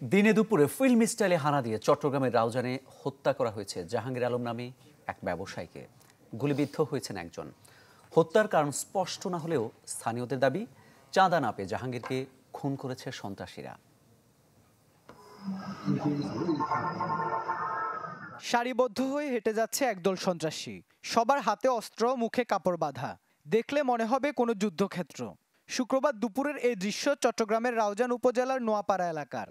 দিনে দুপুরে ফিল্ম স্টাইলে হানা দিয়ে চট্টগ্রামের রাউজানে হত্যা করা হয়েছে জাহাঙ্গীর আলম নামে এক ব্যবসায়ীকে। গুলিবিদ্ধ হয়েছেন একজন। হত্যার কারণ স্পষ্ট না হলেও স্থানীয়দের দাবি, চাঁদা না পেয়ে জাহাঙ্গীরকে খুন করেছে সন্ত্রাসীরা। সারিবদ্ধ হয়ে হেঁটে যাচ্ছে একদল সন্ত্রাসী। সবার হাতে অস্ত্র, মুখে কাপড় বাঁধা। দেখলে মনে হবে কোনো যুদ্ধক্ষেত্র। শুক্রবার দুপুরের এই দৃশ্য চট্টগ্রামের রাউজান উপজেলার নোয়াপাড়া এলাকার।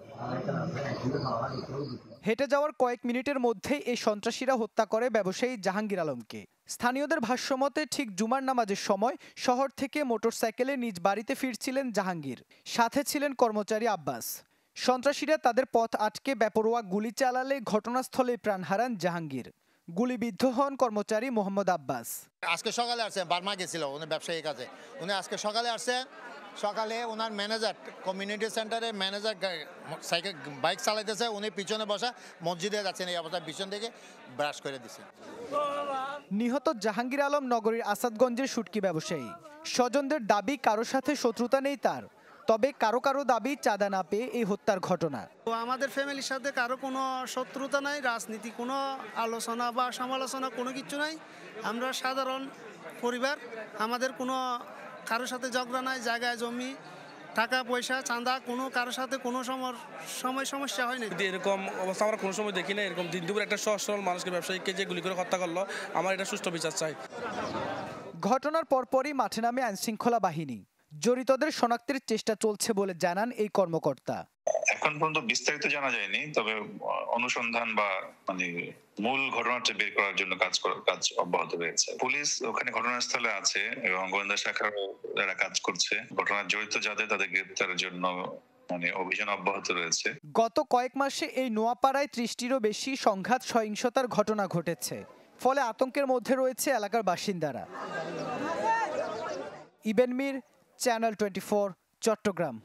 হেঁটে যাওয়ার কয়েক মিনিটের মধ্যেই এই সন্ত্রাসীরা হত্যা করে ব্যবসায়ী জাহাঙ্গীর আলমকে। স্থানীয়দের ভাষ্যমতে ঠিক জুমার নামাজের সময় শহর থেকে মোটরসাইকেলে নিজ বাড়িতে ফিরছিলেন জাহাঙ্গীর। সাথে ছিলেন কর্মচারী আব্বাস। সন্ত্রাসীরা তাদের পথ আটকে বেপরোয়া গুলি চালালে ঘটনাস্থলে প্রাণ হারান জাহাঙ্গীর। গুলিবিদ্ধ হন কর্মচারী মোহাম্মদ আব্বাস। আজকে সকালে আসছে, বার্মা গেছিল উনি ব্যবসায়ীর কাছে। উনি আজকে সকালে আসছে। সকালে ওনার ম্যানেজার, কমিউনিটি সেন্টারের ম্যানেজার সাইকেল বাইক চালাইতেছে, উনি পিছনে বসা মসজিদে যাচ্ছেন। এই অবস্থায় পিছন থেকে ব্রাশ করে দিচ্ছে। নিহত জাহাঙ্গীর আলম নগরীর আসাদগঞ্জের শুটকি ব্যবসায়ী। স্বজনদের দাবি কারো সাথে শত্রুতা নেই তার, তবে কারো কারো দাবি চাঁদা না পেয়ে এই হত্যার ঘটনা। তো আমাদের ফ্যামিলির সাথে কারো কোনো শত্রুতা নাই, রাজনীতি কোনো আলোচনা বা সমালোচনা কোনো কিছু নাই। আমরা সাধারণ পরিবার, আমাদের কোনো কারোর সাথে ঝগড়া নাই। জায়গায় জমি, টাকা পয়সা, চাঁদা কোনো কারোর সাথে কোনো সময় সমস্যা হয়নি। এরকম অবস্থা আমরা কোনো সময় দেখি না। এরকম দিন দুপুর একটা সহজ সরল মানুষকে, ব্যবসায়ীকে যে গুলি করে হত্যা করলো, আমার এটা সুষ্ঠু বিচার চাই। ঘটনার পরপরই মাঠে নামে আইনশৃঙ্খলা বাহিনী। জড়িতদের শনাক্তের চেষ্টা চলছে বলে জানান এই কর্মকর্তা। এখন পর্যন্ত বিস্তারিত জানা যায়নি, তবে অনুসন্ধান বা মূল ঘটনাটা বের করার জন্য কাজ অব্যাহত রয়েছে। পুলিশ ওখানে ঘটনাস্থলে আছে এবং গোয়েন্দা শাখার যারা কাজ করছে, ঘটনার জড়িত যাদের তাদের গ্রেপ্তারের জন্য অভিযান অব্যাহত রয়েছে। গত কয়েক মাসে এই নোয়াপাড়ায় ৩০টিরও বেশি সংঘাত সহিংসতার ঘটনা ঘটেছে। ফলে আতঙ্কের মধ্যে রয়েছে এলাকার বাসিন্দারা। ইবেন মীর, চ্যানেল 24, চট্টগ্রাম।